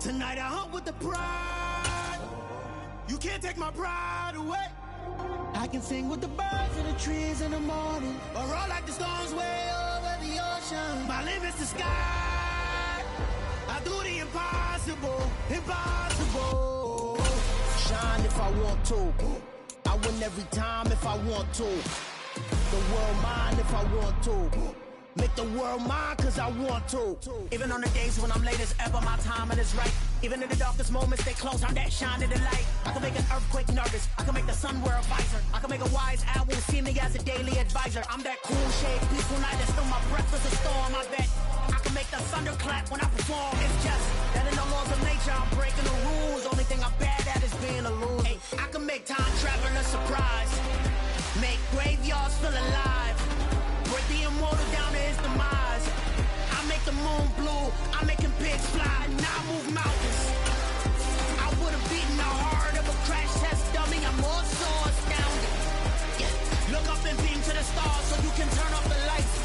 Tonight I hunt with the pride. You can't take my pride away. I can sing with the birds and the trees in the morning, or roll like the storms way over the ocean. My limit's the sky. I do the impossible, impossible. Shine if I want to. I win every time if I want to. The world mine if I want to. Make the world mine cause I want to. Even on the days when I'm late as ever, my timing is right. Even in the darkest moments, stay close, I'm that shining the light. I can make an earthquake nervous, I can make the sun wear a visor. I can make a wise owl see me as a daily advisor. I'm that cool shade, peaceful night, that's still my breath is a storm. I bet I can make the thunder clap when I perform. It's just that in the laws of nature, I'm breaking the rules. Only thing I'm bad at is being a loser. Hey, I can make time traveling a surprise. Make graveyards feel alive. Break the immortal down to his demise. I make the moon blue, I'm making pigs fly, now I move mountains. I would've beaten the heart of a crash test dummy, I'm more so astounded. Yeah. Look up and beam to the stars so you can turn off the lights.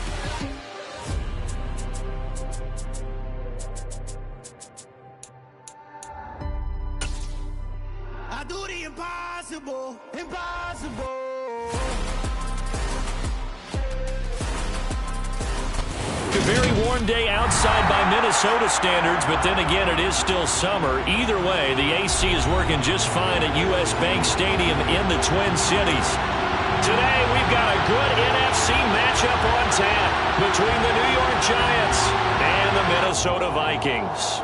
I do the impossible, impossible. A very warm day outside by Minnesota standards, but then again, it is still summer. Either way, the AC is working just fine at U.S. Bank Stadium in the Twin Cities. Today, we've got a good NFC matchup on tap between the New York Giants and the Minnesota Vikings.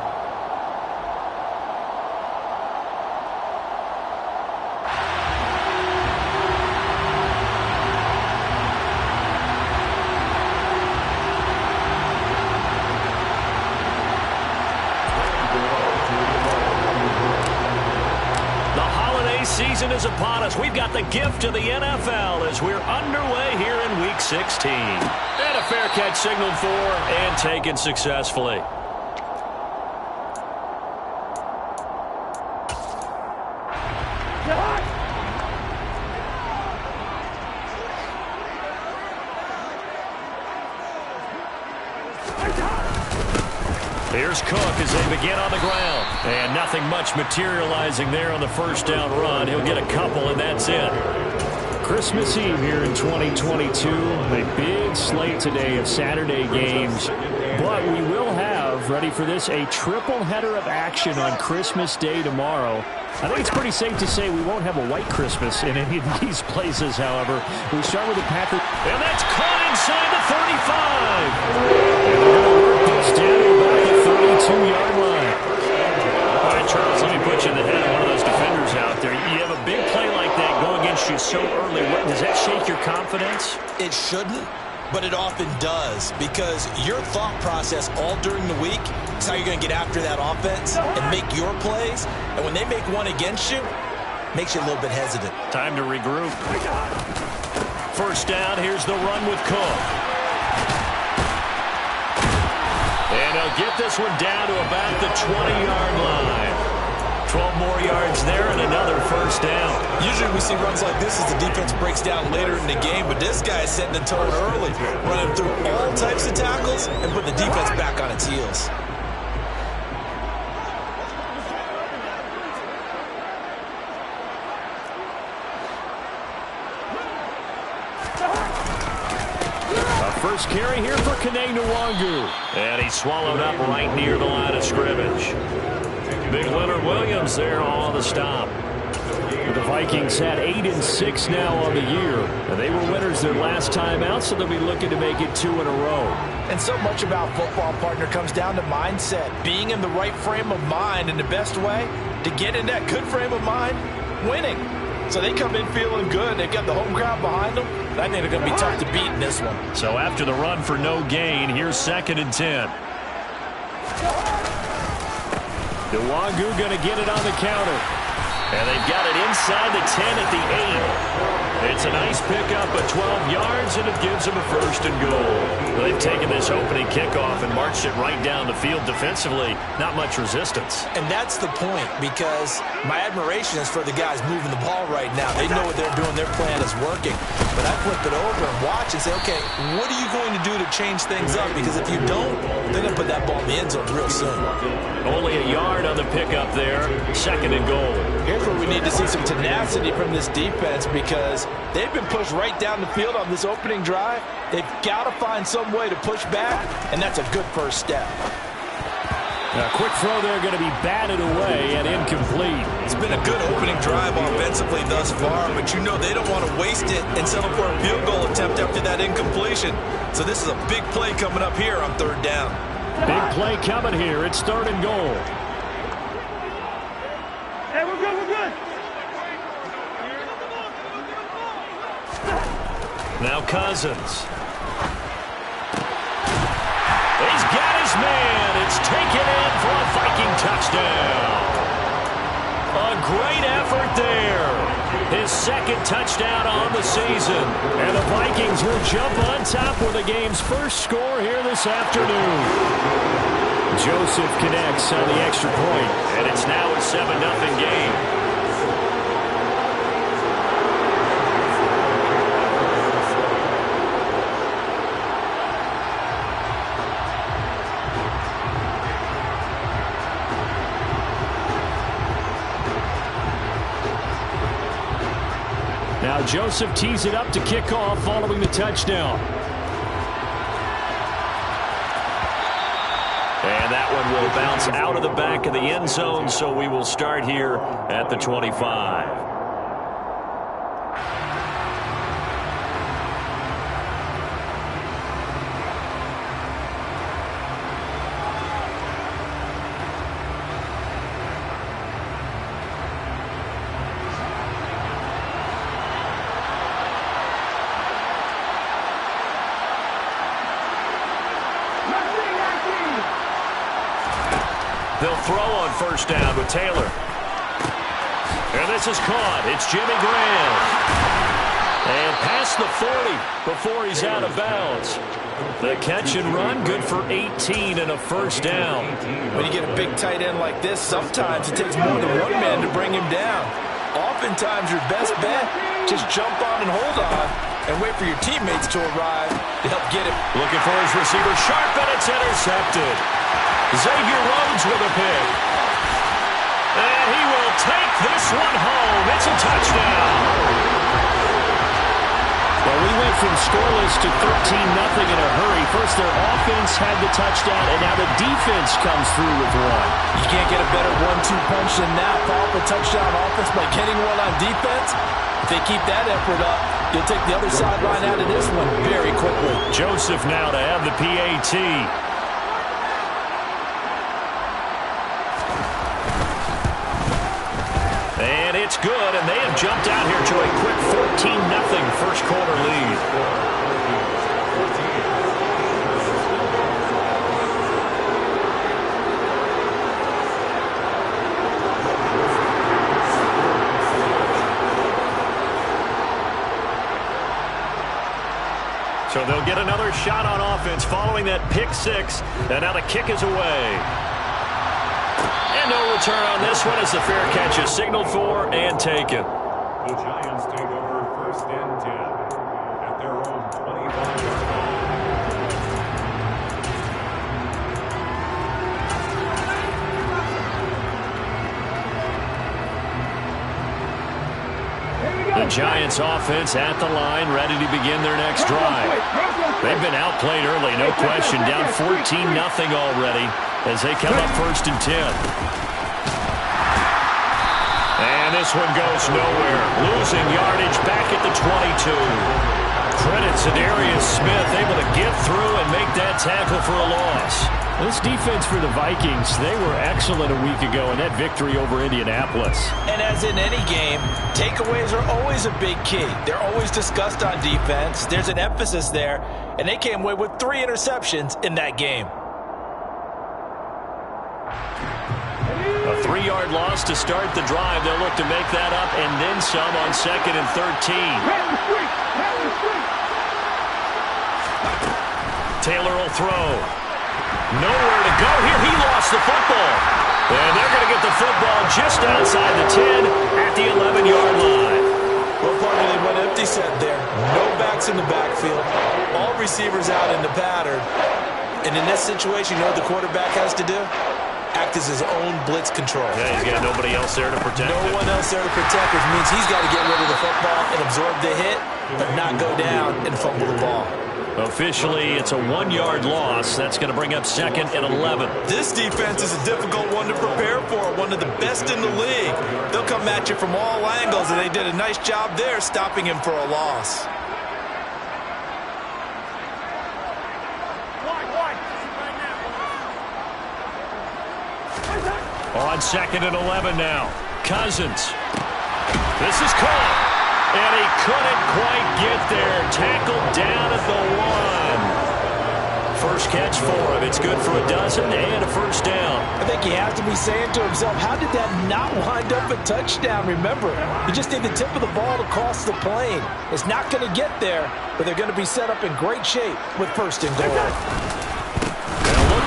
Season is upon us. We've got the gift of the NFL as we're underway here in Week 16. And a fair catch signaled for and taken successfully. Here's Cook as they begin on the ground. And nothing much materializing there on the first down run. He'll get a couple, and that's it. Christmas Eve here in 2022. A big slate today of Saturday games. But we will have, ready for this, a triple header of action on Christmas Day tomorrow. I think it's pretty safe to say we won't have a white Christmas in any of these places, however. We start with the Packers. And that's caught inside the 35. And they're going to work this down to about the 32-yard line. All right, Charles, let me put you in the head of one of those defenders out there. You have a big play like that go against you so early. Does that shake your confidence? It shouldn't, but it often does, because your thought process all during the week is how you're going to get after that offense and make your plays. And when they make one against you, makes you a little bit hesitant. Time to regroup. First down, here's the run with Cook. And he'll get this one down to about the 20-yard line. 12 more yards there and another first down. Usually we see runs like this as the defense breaks down later in the game, but this guy is setting the tone early, running through all types of tackles and putting the defense back on its heels. First carry here for Kene Nwangu. And he's swallowed up right near the line of scrimmage. Big Leonard Williams there on the stop. The Vikings had 8-6 now on the year. And they were winners their last time out, so they'll be looking to make it 2 in a row. And so much about football, partner, comes down to mindset. Being in the right frame of mind, and the best way to get in that good frame of mind, winning. So they come in feeling good. They've got the home crowd behind them. I think they're going to be tough to beat in this one. So after the run for no gain, here's 2nd and 10. Nwangu going to get it on the counter. And they've got it inside the 10 at the 8. It's a nice pickup of 12 yards, and it gives him a 1st and goal. They've taken this opening kickoff and marched it right down the field defensively. Not much resistance. And that's the point, because my admiration is for the guys moving the ball right now. They know what they're doing. Their plan is working. But I flip it over and watch and say, okay, what are you going to do to change things up? Because if you don't, they're going to put that ball in the end zone real soon. Only a yard on the pickup there. 2nd and goal. Here's where we need to see some tenacity from this defense, because they've been pushed right down the field on this opening drive. They've got to find some way to push back, and that's a good first step. A quick throw there going to be batted away and incomplete. It's been a good opening drive offensively thus far, but you know they don't want to waste it and settle for a field goal attempt after that incompletion. So this is a big play coming up here on 3rd down. Big play coming here. It's 3rd and goal. Hey, we're good, we're good. Now Cousins. He's got his man. It's taken in for a Viking touchdown. A great effort there. His 2nd touchdown on the season. And the Vikings will jump on top with the game's first score here this afternoon. Joseph connects on the extra point, and it's now a 7-0 game. Now Joseph tees it up to kick off following the touchdown. And that one will bounce out of the back of the end zone, so we will start here at the 25. They'll throw on 1st down with Taylor. And this is caught. It's Jimmy Graham. And past the 40 before he's out of bounds. The catch and run, good for 18 and a 1st down. When you get a big tight end like this, sometimes it takes more than one man to bring him down. Oftentimes your best bet, just jump on and hold on and wait for your teammates to arrive to help get him. Looking for his receiver, sharp, and it's intercepted. Xavier Rhodes with a pick. And he will take this one home. It's a touchdown. Well, we went from scoreless to 13-0 in a hurry. First, their offense had the touchdown, and now the defense comes through with one. You can't get a better 1-2 punch than that. Follow up a touchdown offense by getting one on defense. If they keep that effort up, you'll take the other sideline out of this one very quickly. Joseph now to have the PAT. And it's good, and they have jumped out here to a quick 14-0 first quarter lead. So they'll get another shot on offense following that pick 6, and now the kick is away. And no return on this one as the fair catch is signaled for and taken. The Giants take over 1st and 10 at their own 25-yard line. The Giants offense at the line, ready to begin their next drive. They've been outplayed early, no question. Down 14-0 already as they come up 1st and 10. And this one goes nowhere. Losing yardage back at the 22. Credit to Darius Smith, able to get through and make that tackle for a loss. This defense for the Vikings, they were excellent a week ago in that victory over Indianapolis. And as in any game, takeaways are always a big key. They're always discussed on defense. There's an emphasis there, and they came away with 3 interceptions in that game. A 3-yard loss to start the drive. They'll look to make that up and then some on 2nd and 13. Taylor will throw. Nowhere to go here. He lost the football. And they're going to get the football just outside the 10 at the 11-yard line. Well, partner, they went empty set there. No backs in the backfield. All receivers out in the pattern. And in this situation, you know what the quarterback has to do? Act as his own blitz control. Yeah, he's got nobody else there to protect him. No one else there to protect, which means he's got to get rid of the football and absorb the hit, but not go down and fumble the ball. Officially, it's a 1-yard loss. That's going to bring up 2nd and 11. This defense is a difficult one to prepare for, one of the best in the league. They'll come at you from all angles, and they did a nice job there stopping him for a loss. On 2nd and 11 now. Cousins. This is caught. And he couldn't quite get there. Tackled down at the 1. First catch for him. It's good for a dozen and a first down. I think he has to be saying to himself, how did that not wind up a touchdown? Remember, you just need the tip of the ball to cross the plane. It's not going to get there, but they're going to be set up in great shape with 1st and goal.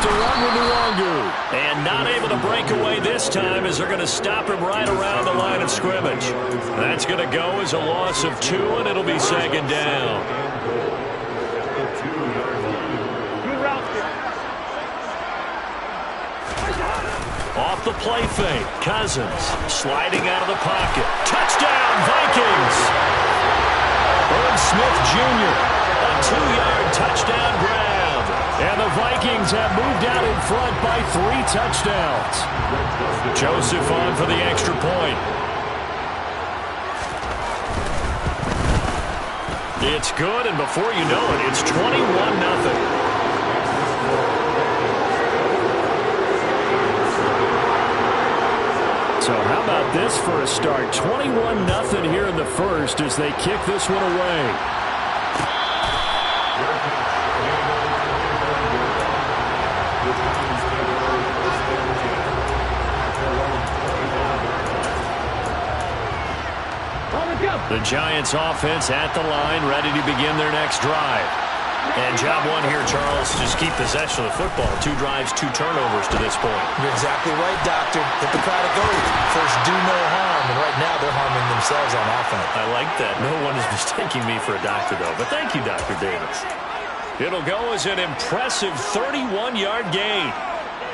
To run with Nwangu. And not able to break away this time as they're going to stop him right around the line of scrimmage. That's going to go as a loss of 2, and it'll be 2nd down. Off the play fake. Cousins sliding out of the pocket. Touchdown, Vikings! Irv Smith Jr. A 2-yard touchdown grab. And the Vikings have moved out in front by 3 touchdowns. Joseph on for the extra point. It's good, and before you know it, it's 21-0. So how about this for a start? 21-0 here in the first as they kick this one away. The Giants offense at the line, ready to begin their next drive. And job 1 here, Charles, just keep possession of the football. 2 drives, 2 turnovers to this point. You're exactly right, Doctor. Hippocratic oath. First, do no harm. And right now, they're harming themselves on offense. I like that. No one is mistaking me for a doctor, though. But thank you, Dr. Davis. It'll go as an impressive 31-yard gain.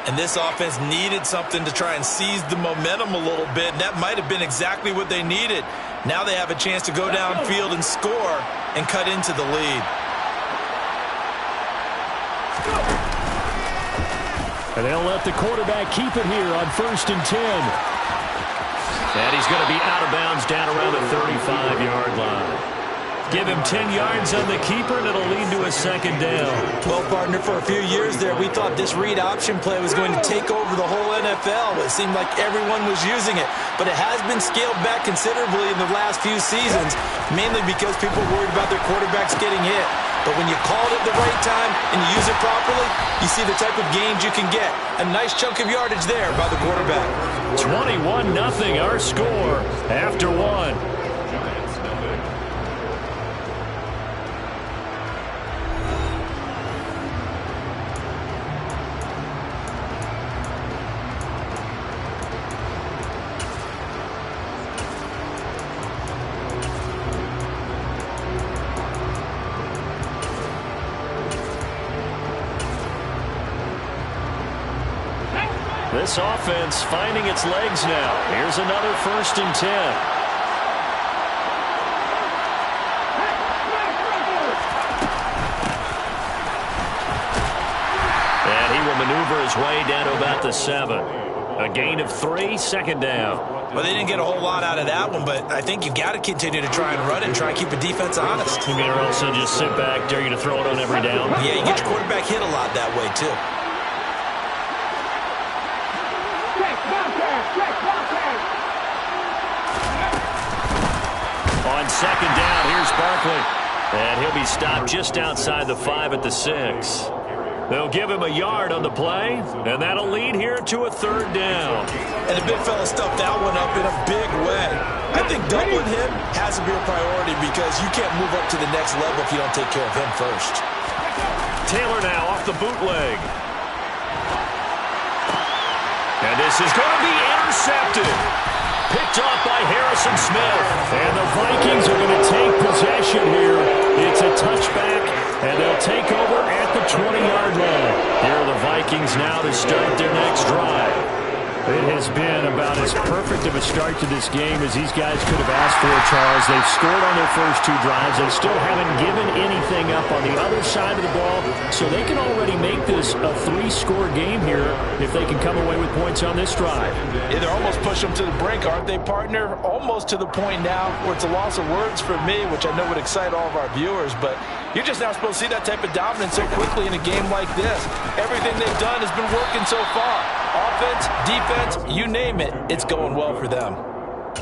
And this offense needed something to try and seize the momentum a little bit. And that might have been exactly what they needed. Now they have a chance to go downfield and score and cut into the lead. And they'll let the quarterback keep it here on 1st and 10. And he's going to be out of bounds down around the 35-yard line. Give him 10 yards on the keeper, and it'll lead to a 2nd down. Well, partner, for a few years there, we thought this read option play was going to take over the whole NFL. It seemed like everyone was using it. But it has been scaled back considerably in the last few seasons, mainly because people are worried about their quarterbacks getting hit. But when you call it at the right time and you use it properly, you see the type of gains you can get. A nice chunk of yardage there by the quarterback. 21-0 our score after 1. This offense finding its legs now. Here's another 1st and 10. And he will maneuver his way down to about the 7. A gain of 3, 2nd down. Well, they didn't get a whole lot out of that one, but I think you've got to continue to try and run it and try and keep the defense honest. You mean or also just sit back, dare you to throw it on every down? Yeah, you get your quarterback hit a lot that way, too. On 2nd down, here's Barkley. And he'll be stopped just outside the 5 at the 6. They'll give him a yard on the play, and that'll lead here to a third down. And the big fella stuffed that one up in a big way. I think doubling him has to be a priority because you can't move up to the next level if you don't take care of him first. Taylor now off the bootleg. And this is going to be intercepted. Picked off by Harrison Smith. And the Vikings are going to take possession here. It's a touchback, and they'll take over at the 20-yard line. Here are the Vikings now to start their next drive. It has been about as perfect of a start to this game as these guys could have asked for, Charles. They've scored on their first two drives. They still haven't given anything up on the other side of the ball, so they can already make this a three-score game here if they can come away with points on this drive. Yeah, they're almost pushing them to the brink, aren't they, partner? Almost to the point now where it's a loss of words for me, which I know would excite all of our viewers, but you're just not supposed to see that type of dominance so quickly in a game like this. Everything they've done has been working so far. Offense, defense, you name it, it's going well for them.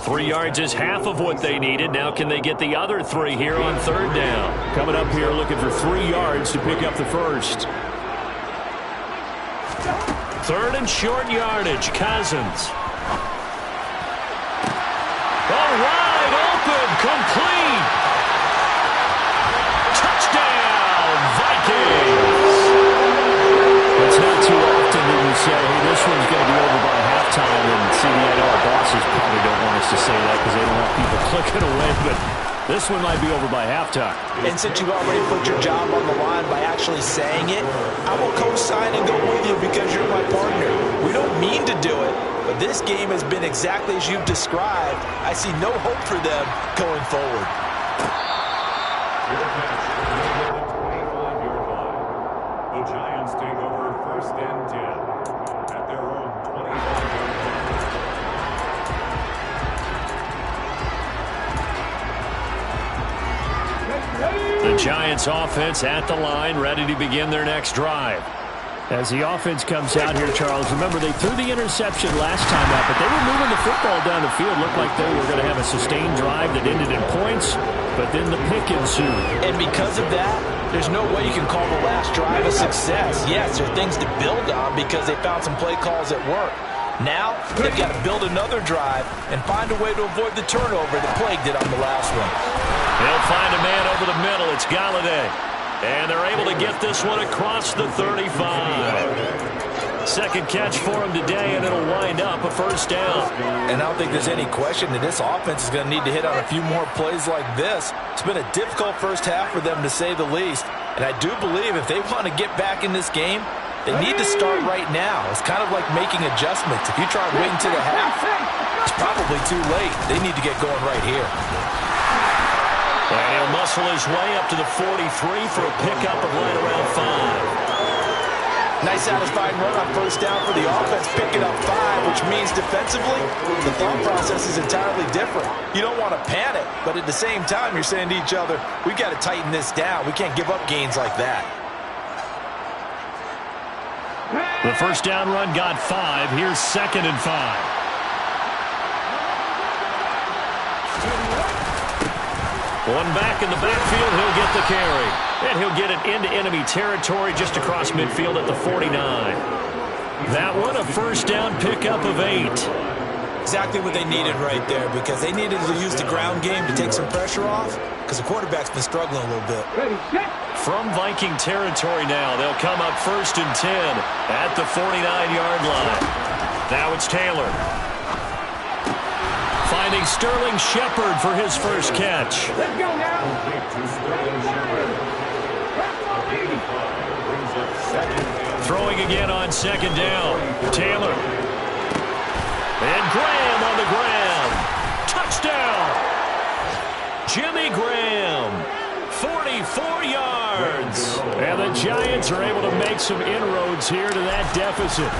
3 yards is half of what they needed. Now can they get the other 3 here on third down? Coming up here looking for 3 yards to pick up the first. Third and short yardage, Cousins. Oh, wide open, complete. Touchdown, Vikings. It's not too often that you say, hey, this one's going to be over by halftime, and see, I know our bosses probably don't want us to say that because they don't want people clicking away, but this one might be over by halftime. And since you already put your job on the line by actually saying it, I will co-sign and go with you because you're my partner. We don't mean to do it, but this game has been exactly as you've described. I see no hope for them going forward. The Giants take over first and 10 at their own 25-yard line. The Giants offense at the line, ready to begin their next drive. As the offense comes out here, Charles, remember they threw the interception last time out, but they were moving the football down the field. Looked like they were going to have a sustained drive that ended in points, but then the pick ensued. And because of that, there's no way you can call the last drive a success. Yes, there are things to build on because they found some play calls at work. Now, they've got to build another drive and find a way to avoid the turnover that plagued it on the last one. They'll find a man over the middle. It's Galladay. And they're able to get this one across the 35. Second catch for him today, and it'll wind up a first down. And I don't think there's any question that this offense is going to need to hit on a few more plays like this. It's been a difficult first half for them, to say the least. And I do believe if they want to get back in this game, they need to start right now. It's kind of like making adjustments. If you try waiting to the half, it's probably too late. They need to get going right here. And he'll muscle his way up to the 43 for a pickup of right around 5. Nice satisfying run on first down for the offense, picking up 5, which means defensively, the thought process is entirely different. You don't want to panic, but at the same time, you're saying to each other, we've got to tighten this down. We can't give up gains like that. The first down run got 5. Here's 2nd and 5. One back in the backfield, he'll get the carry. And he'll get it into enemy territory just across midfield at the 49. That one, a first down pickup of 8. Exactly what they needed right there, because they needed to use the ground game to take some pressure off, because the quarterback's been struggling a little bit. From Viking territory now, they'll come up 1st and 10 at the 49-yard line. Now it's Taylor. Finding Sterling Shepard for his first catch. Let's go now. Throwing again on 2nd down. Taylor. And Graham on the ground. Touchdown. Jimmy Graham. 44 yards. And the Giants are able to make some inroads here to that deficit.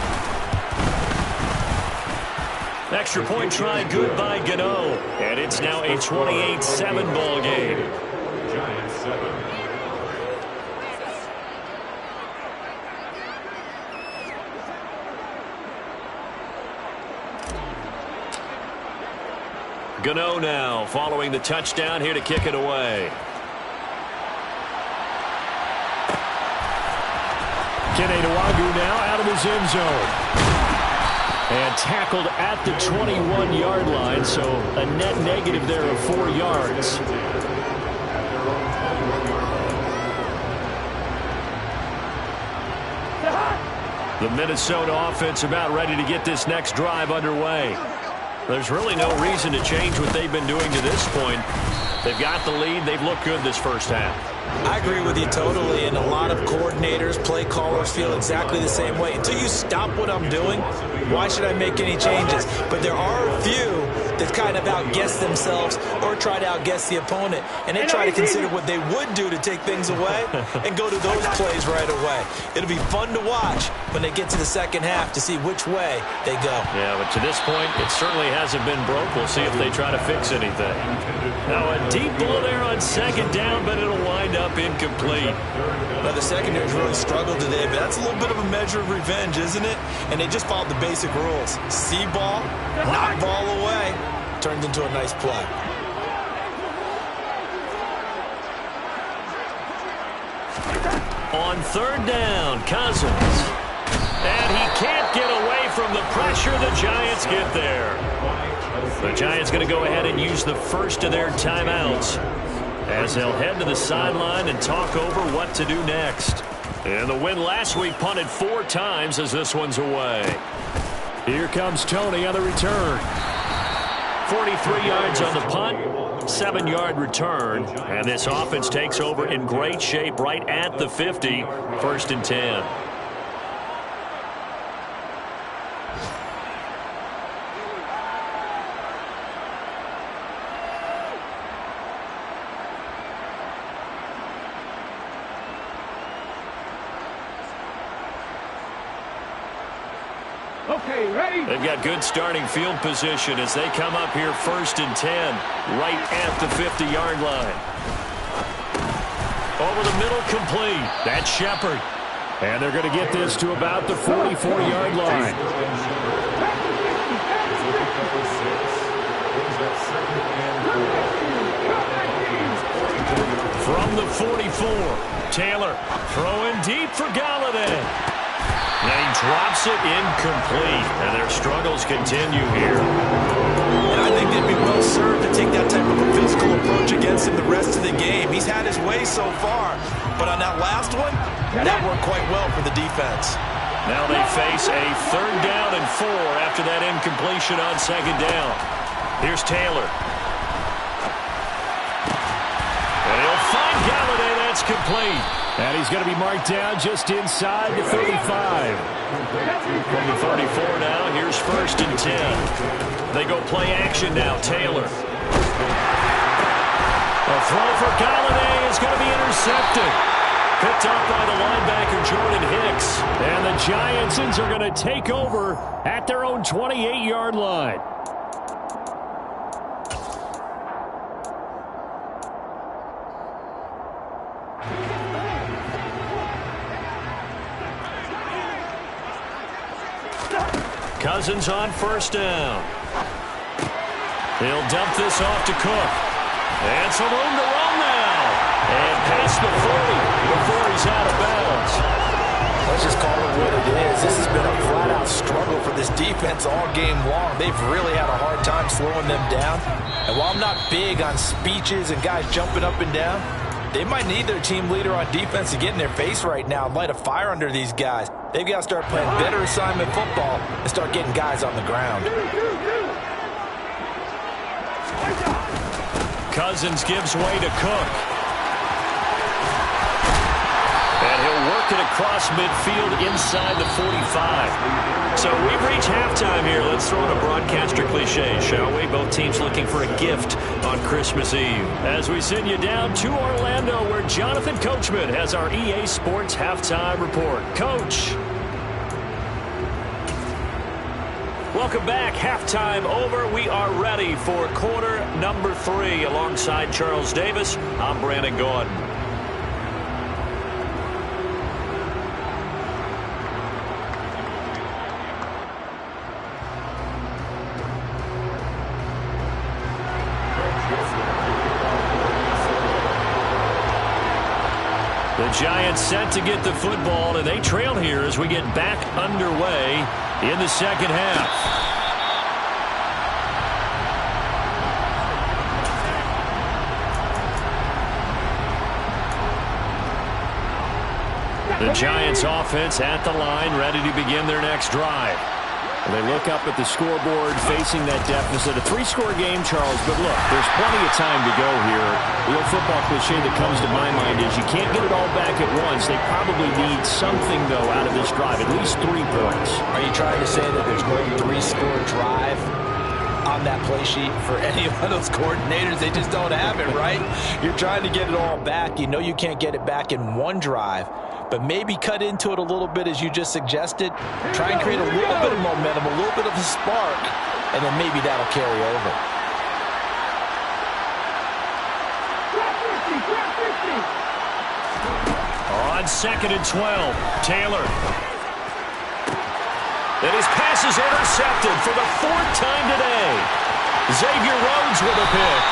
Extra point try good by Gano. And it's now a 28-7 ball game. Giants 7. Gano now following the touchdown here to kick it away. Kene Nwangwu now out of his end zone. And tackled at the 21-yard line, so a net negative there of 4 yards. The Minnesota offense about ready to get this next drive underway. There's really no reason to change what they've been doing to this point. They've got the lead. They've looked good this first half. I agree with you totally, and a lot of coordinators, play callers feel exactly the same way. Until you stop what I'm doing, why should I make any changes? But there are a few that kind of outguess themselves or try to outguess the opponent, and they try to consider what they would do to take things away and go to those plays right away. It'll be fun to watch when they get to the second half to see which way they go. Yeah, but to this point, it certainly hasn't been broke. We'll see if they try to fix anything. Now a deep ball there on second down, but it'll wind up incomplete. Well, the secondary's really struggled today, but that's a little bit of a measure of revenge, isn't it? And they just followed the basic rules. See ball, knock ball away, turned into a nice play. On third down, Cousins. And he can't get away from the pressure. The Giants get there. The Giants going to go ahead and use the first of their timeouts as they'll head to the sideline and talk over what to do next. And the win last week punted 4 times as this one's away. Here comes Tony on the return. 43 yards on the punt, 7-yard return. And this offense takes over in great shape right at the 50, 1st and 10. Okay, ready? They've got good starting field position as they come up here 1st and 10, right at the 50-yard line. Over the middle, complete. That's Shepard. And they're going to get this to about the 44-yard line. From the 44, Taylor throwing deep for Galladay. And he drops it incomplete, and their struggles continue here. And I think they'd be well served to take that type of a physical approach against him the rest of the game. He's had his way so far, but on that last one, that worked quite well for the defense. Now they face a 3rd down and 4 after that incompletion on 2nd down. Here's Taylor. And he'll find Galladay. That's complete. And he's going to be marked down just inside the 35. From the 34 now, here's 1st and 10. They go play action now. Taylor. A throw for Galladay is going to be intercepted. Picked up by the linebacker, Jordan Hicks. And the Giants are going to take over at their own 28-yard line. Cousins on 1st down. He'll dump this off to Cook. And some room to run now. And past the 40 before he's out of bounds. Let's just call it what it is. This has been a flat-out struggle for this defense all game long. They've really had a hard time slowing them down. And while I'm not big on speeches and guys jumping up and down, they might need their team leader on defense to get in their face right now and light a fire under these guys. They've got to start playing better assignment football and start getting guys on the ground. Cousins gives way to Cook. And he'll work it across midfield inside the 45. So we've reached halftime here. Let's throw in a broadcaster cliche, shall we? Both teams looking for a gift on Christmas Eve. As we send you down to Orlando, where Jonathan Coachman has our EA Sports Halftime Report. Coach. Welcome back. Halftime over. We are ready for quarter number 3. Alongside Charles Davis, I'm Brandon Gaudin. The Giants set to get the football, and they trail here as we get back underway in the second half. The Giants offense at the line, ready to begin their next drive. They look up at the scoreboard, facing that deficit. A 3-score game, Charles, but look, there's plenty of time to go here. The old football cliche that comes to my mind is you can't get it all back at once. They probably need something, though, out of this drive, at least 3 points. Are you trying to say that there's no 3-score drive on that play sheet for any of those coordinators? They just don't have it, right? You're trying to get it all back. You know you can't get it back in one drive, but maybe cut into it a little bit as you just suggested. Try and create a little bit of momentum, a little bit of a spark, and then maybe that'll carry over. On 2nd and 12, Taylor. And his pass is intercepted for the 4th time today. Xavier Rhodes with a pick.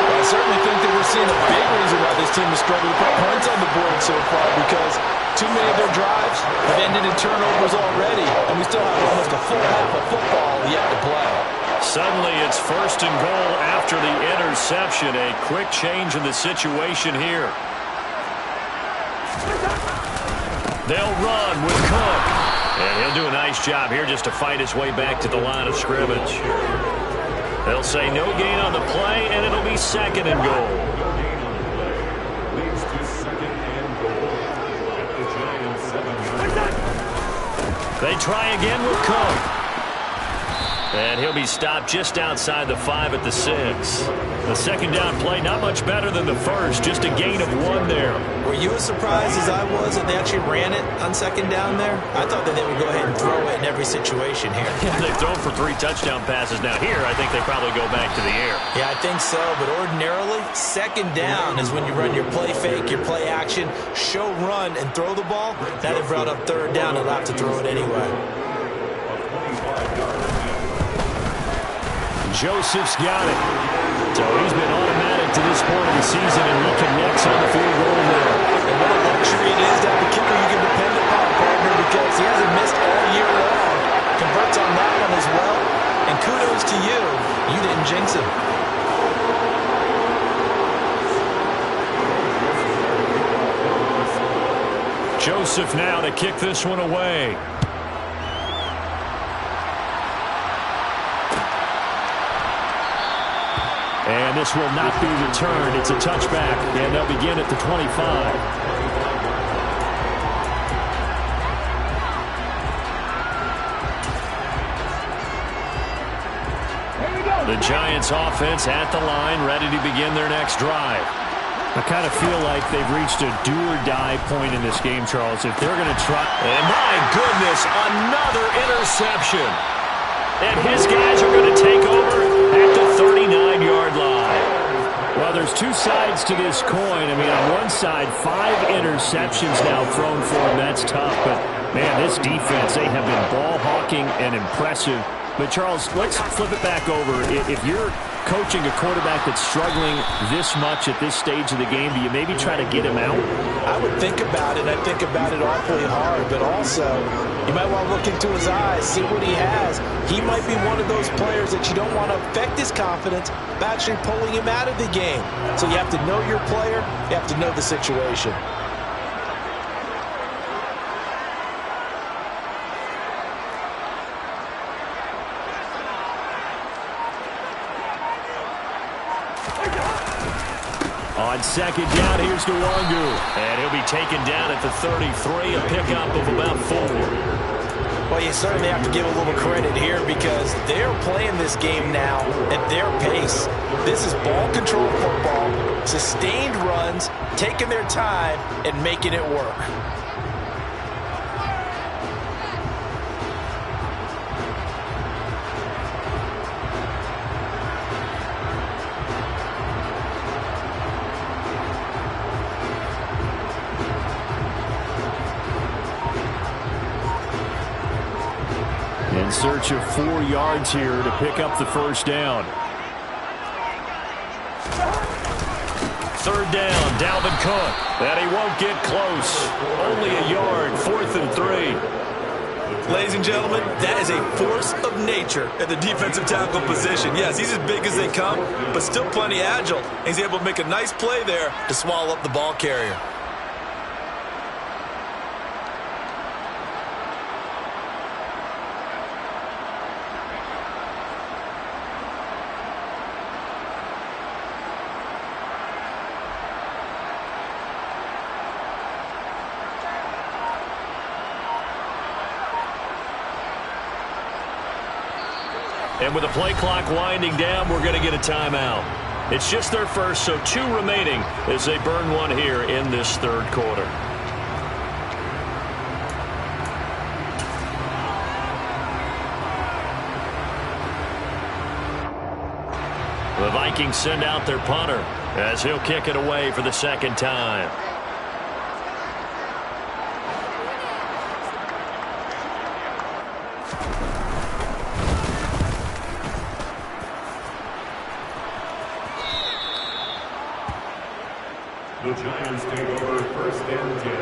I certainly think that we're seeing a big reason why this team is struggling to put points on the board so far, because too many of their drives have ended in turnovers already, and we still have almost a full half of football yet to play. Suddenly it's 1st and goal after the interception. A quick change in the situation here. They'll run with Cook. And he'll do a nice job here just to fight his way back to the line of scrimmage. They'll say no gain on the play, and it'll be 2nd and goal. Leads to 2nd and goal at the Giants 7. They try again with Cook. And he'll be stopped just outside the 5 at the 6. The 2nd down play, not much better than the first, just a gain of 1 there. Were you as surprised as I was that they actually ran it on 2nd down there? I thought that they would go ahead and throw it in every situation here. Yeah, they've thrown for 3 touchdown passes. Now here, I think they probably go back to the air. Yeah, I think so, but ordinarily, 2nd down is when you run your play fake, your play action, show run, and throw the ball. Now they've brought up 3rd down, they'll have to throw it anyway. Joseph's got it. So he's been automatic to this point of the season, and he connects on the field goal there. And what a luxury it is to have a kicker you can depend upon, partner, because he hasn't missed all year long. Converts on that one as well. And kudos to you. You didn't jinx him. Joseph now to kick this one away. And this will not be returned. It's a touchback, and they'll begin at the 25. The Giants offense at the line, ready to begin their next drive. I kind of feel like they've reached a do-or-die point in this game, Charles. If they're going to try... And my goodness, another interception. And his guys are going to take over at the 39-yard line. Well, there's 2 sides to this coin. I mean, on one side, 5 interceptions now thrown for him. That's tough. But, man, this defense, they have been ball-hawking and impressive. But, Charles, let's flip it back over. If you're coaching a quarterback that's struggling this much at this stage of the game, do you maybe try to get him out? I would think about it. I think about it awfully hard. But also, you might want to look into his eyes, see what he has. He might be one of those players that you don't want to affect his confidence by actually pulling him out of the game. So you have to know your player. You have to know the situation. On 2nd down, here's Nwangu. And he'll be taken down at the 33, a pickup of about 4. Well, you certainly have to give a little credit here because they're playing this game now at their pace. This is ball control football, sustained runs, taking their time, and making it work. In search of 4 yards here to pick up the 1st down. third down, Dalvin Cook. And he won't get close. Only a yard, 4th and 3. Ladies and gentlemen, that is a force of nature at the defensive tackle position. Yes, he's as big as they come, but still plenty agile. He's able to make a nice play there to swallow up the ball carrier. And with the play clock winding down, we're going to get a timeout. It's just their first, so 2 remaining as they burn one here in this third quarter. The Vikings send out their punter as he'll kick it away for the second time. The Giants take over 1st and 10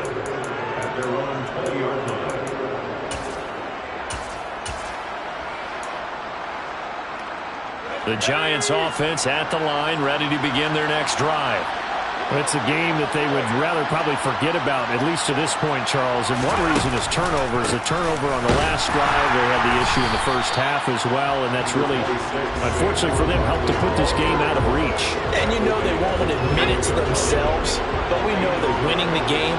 at their own 20-yard line. The Giants offense at the line, ready to begin their next drive. It's a game that they would rather probably forget about, at least to this point, Charles. And one reason is turnovers. A turnover on the last drive. They had the issue in the first half as well, and that's really, unfortunately for them, helped to put this game out of reach. And you know they won't admit it to themselves, but we know that winning the game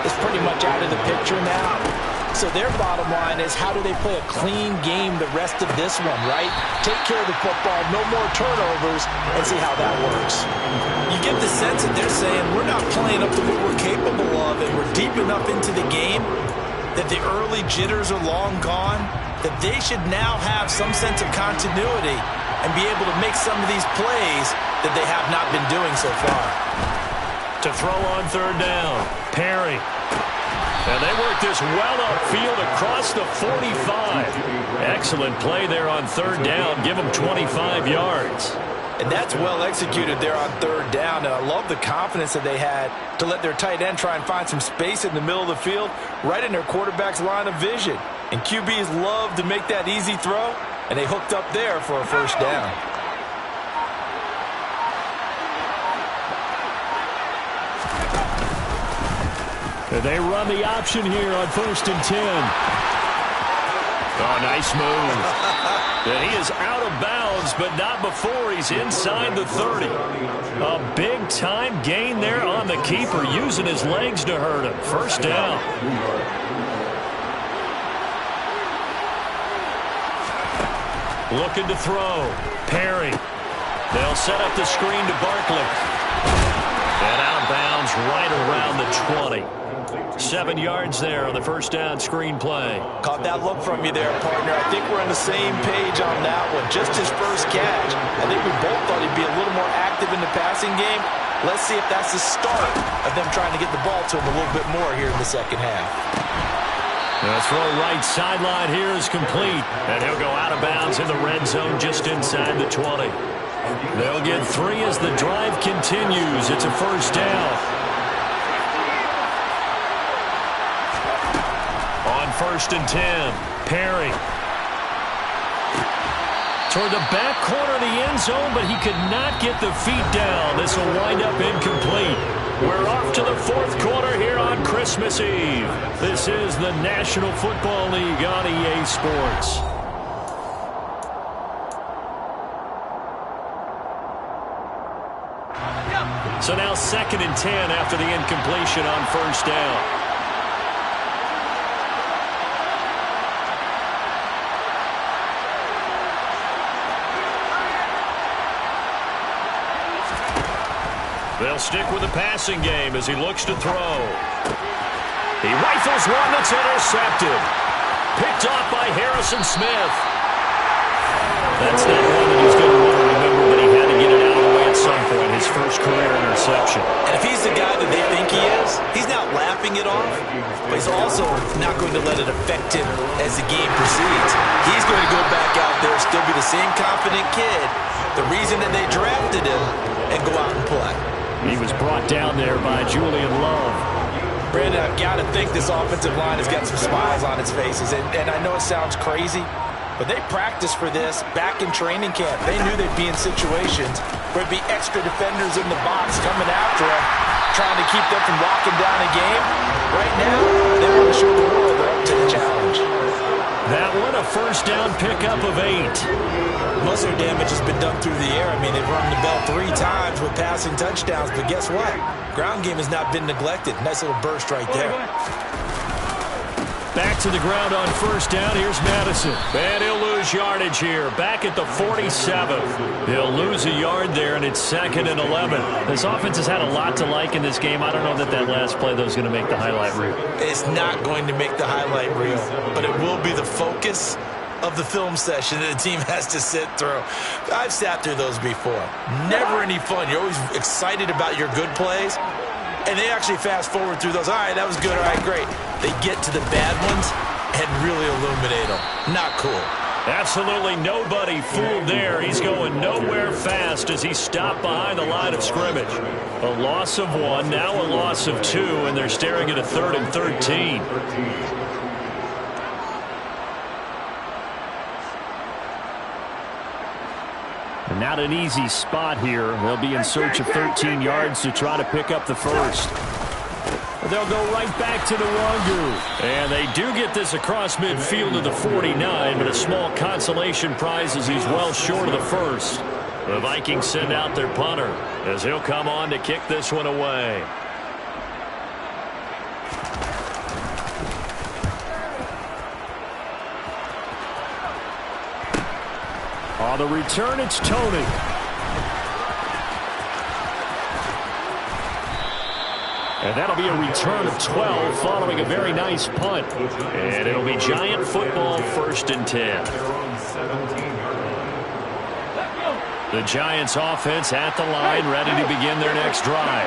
is pretty much out of the picture now. So their bottom line is, how do they play a clean game the rest of this one, right? Take care of the football, no more turnovers, and see how that works. You get the sense that they're saying, we're not playing up to what we're capable of, and we're deep enough into the game that the early jitters are long gone, that they should now have some sense of continuity and be able to make some of these plays that they have not been doing so far. To throw on third down, Perry. And they work this well upfield across the 45. Excellent play there on third down. Give them 25 yards. And that's well executed there on third down. And I love the confidence that they had to let their tight end try and find some space in the middle of the field, right in their quarterback's line of vision. And QBs love to make that easy throw, and they hooked up there for a first down. They run the option here on 1st and 10. Oh, nice move. And he is out of bounds, but not before he's inside the 30. A big-time gain there on the keeper, using his legs to hurt him. First down. Looking to throw. Perry. They'll set up the screen to Barkley. And out of bounds right around the 20. 7 yards there on the first down screen play. Caught that look from you there, partner. I think we're on the same page on that one. Just his first catch. I think we both thought he'd be a little more active in the passing game. Let's see if that's the start of them trying to get the ball to him a little bit more here in the second half. The throw right sideline here is complete. And he'll go out of bounds in the red zone just inside the 20. They'll get 3 as the drive continues. It's a first down. On 1st and 10, Perry. Toward the back corner of the end zone, but he could not get the feet down. This will wind up incomplete. We're off to the 4th quarter here on Christmas Eve. This is the National Football League on EA Sports. So now 2nd and 10 after the incompletion on first down. They'll stick with the passing game as he looks to throw. He rifles one that's intercepted. Picked off by Harrison Smith. That's not one that he's going to want to remember, but he had to get it out of the way at some point. His first career interception. And if he's the guy that they think he is, he's not laughing it off, but he's also not going to let it affect him as the game proceeds. He's going to go back out there, still be the same confident kid, the reason that they drafted him, and go out and play. He was brought down there by Julian Love. Brandon, I've got to think this offensive line has got some smiles on its faces. And I know it sounds crazy, but they practiced for this back in training camp. They knew they'd be in situations where it'd be extra defenders in the box coming after them, trying to keep them from locking down a game. Right now, they want to show the world they're up to the challenge. That one, a first down pickup of 8. Most of their damage has been done through the air. I mean, they've rung the bell 3 times with passing touchdowns, but guess what? Ground game has not been neglected. Nice little burst right there. Back to the ground on first down. Here's Madison. And he'll lose yardage here. Back at the 47. He'll lose a yard there, and it's 2nd and 11. This offense has had a lot to like in this game. I don't know that last play, though, is going to make the highlight reel. It's not going to make the highlight reel, but it will be the focus of the film session that the team has to sit through. I've sat through those before. Never any fun. You're always excited about your good plays, and they actually fast forward through those. All right, that was good. All right, great. They get to the bad ones and really illuminate them. Not cool. Absolutely nobody fooled there. He's going nowhere fast as he stopped behind the line of scrimmage. A loss of 1, now a loss of 2, and they're staring at a 3rd and 13. And not an easy spot here. They'll be in search of 13 yards to try to pick up the first. They'll go right back to the Wangu. And they do get this across midfield to the 49, but a small consolation prize as he's well short of the first. The Vikings send out their punter as he'll come on to kick this one away. On the return, it's Tony. And that'll be a return of 12 following a very nice punt. And it'll be Giant football, 1st and 10. The Giants offense at the line, ready to begin their next drive.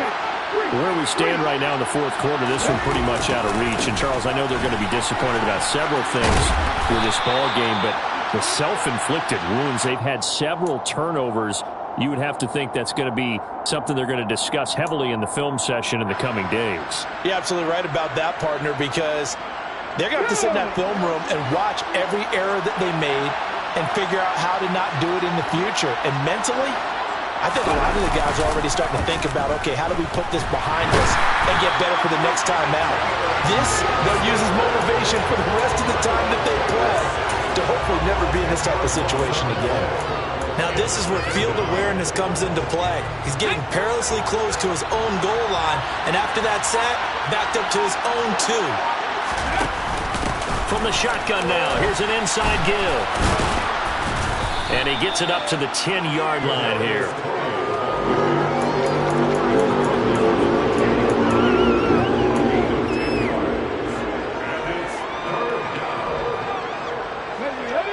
Where we stand right now in the 4th quarter, this one pretty much out of reach. And, Charles, I know they're going to be disappointed about several things with this ball game, but the self-inflicted wounds, they've had several turnovers. You would have to think that's going to be something they're going to discuss heavily in the film session in the coming days. You're absolutely right about that, partner, because they're going to have to sit in that film room and watch every error that they made and figure out how to not do it in the future. And mentally, I think a lot of the guys are already starting to think about, okay, how do we put this behind us and get better for the next time out? This, they'll use as motivation for the rest of the time that they play to hopefully never be in this type of situation again. Now, this is where field awareness comes into play. He's getting perilously close to his own goal line, and after that sack, backed up to his own 2. From the shotgun now, here's an inside give. And he gets it up to the 10-yard line here.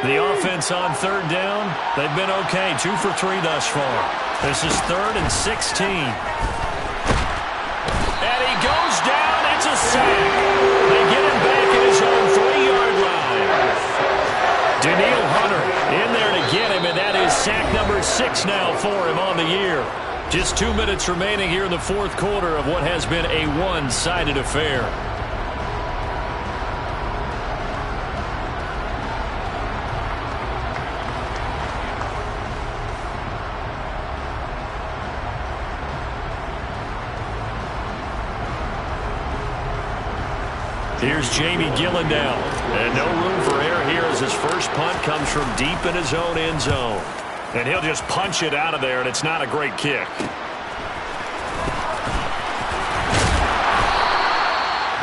The offense on 3rd down, they've been okay. 2 for 3 thus far. This is 3rd and 16. And he goes down. It's a sack. They get him back at his own 3-yard line. Danielle Hunter in there to get him, and that is sack number 6 now for him on the year. Just 2 minutes remaining here in the 4th quarter of what has been a one-sided affair. Here's Jamie Gillen now. And no room for error here as his first punt comes from deep in his own end zone. And he'll just punch it out of there, and it's not a great kick.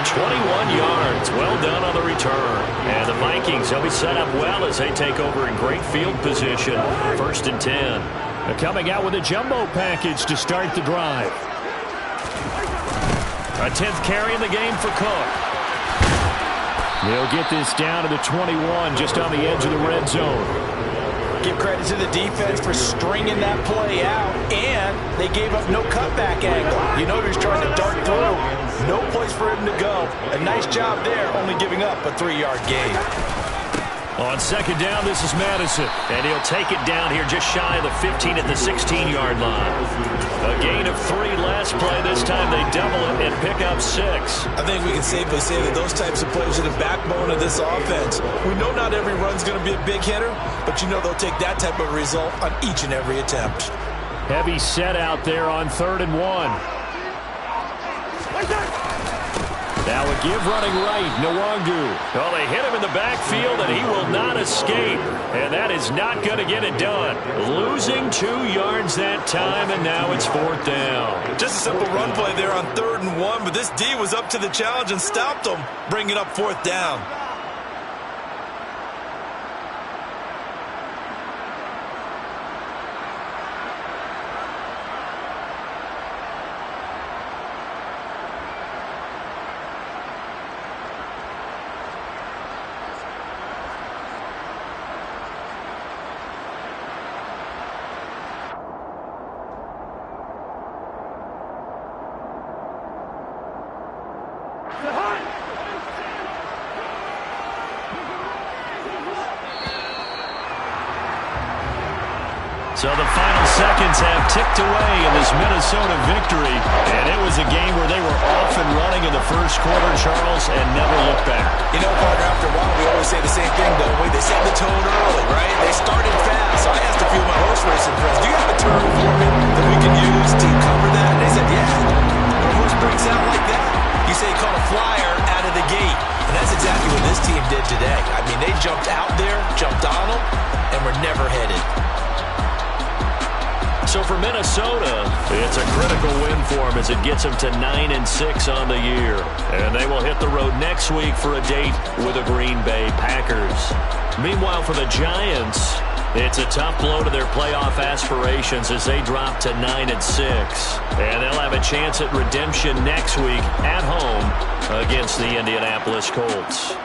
21 yards. Well done on the return. And the Vikings, they'll be set up well as they take over in great field position. 1st and 10. They're coming out with a jumbo package to start the drive. A 10th carry in the game for Cook. They'll get this down to the 21, just on the edge of the red zone. Give credit to the defense for stringing that play out, and they gave up no cutback angle. You know he was trying to dart through. No place for him to go. A nice job there, only giving up a 3-yard gain. On second down, this is Madison. And he'll take it down here just shy of the 15 at the 16-yard line. A gain of 3 last play. This time they double it and pick up 6. I think we can safely say that those types of plays are the backbone of this offense. We know not every run's going to be a big hitter, but you know they'll take that type of result on each and every attempt. Heavy set out there on 3rd and 1. Now a give running right, Nwangu. Well, they hit him in the backfield, and he will not escape. And that is not going to get it done. Losing 2 yards that time, and now it's 4th down. Just a simple run play there on 3rd and 1, but this D was up to the challenge and stopped them, bringing up 4th down. So the final seconds have ticked away in this Minnesota victory. And it was a game where they were off and running in the first quarter, Charles, and never looked back. You know, partner, after a while, we always say the same thing, don't we? They set the tone early, right? They started fast. So I asked a few of my horse racing friends, do you have a term for me that we can use to cover that? And they said, yeah. When a horse breaks out like that, you say call a flyer out of the gate. And that's exactly what this team did today. I mean, they jumped out there, jumped on them, and were never headed. So for Minnesota, it's a critical win for them as it gets them to 9-6 on the year. And they will hit the road next week for a date with the Green Bay Packers. Meanwhile, for the Giants, it's a tough blow to their playoff aspirations as they drop to 9-6. And they'll have a chance at redemption next week at home against the Indianapolis Colts.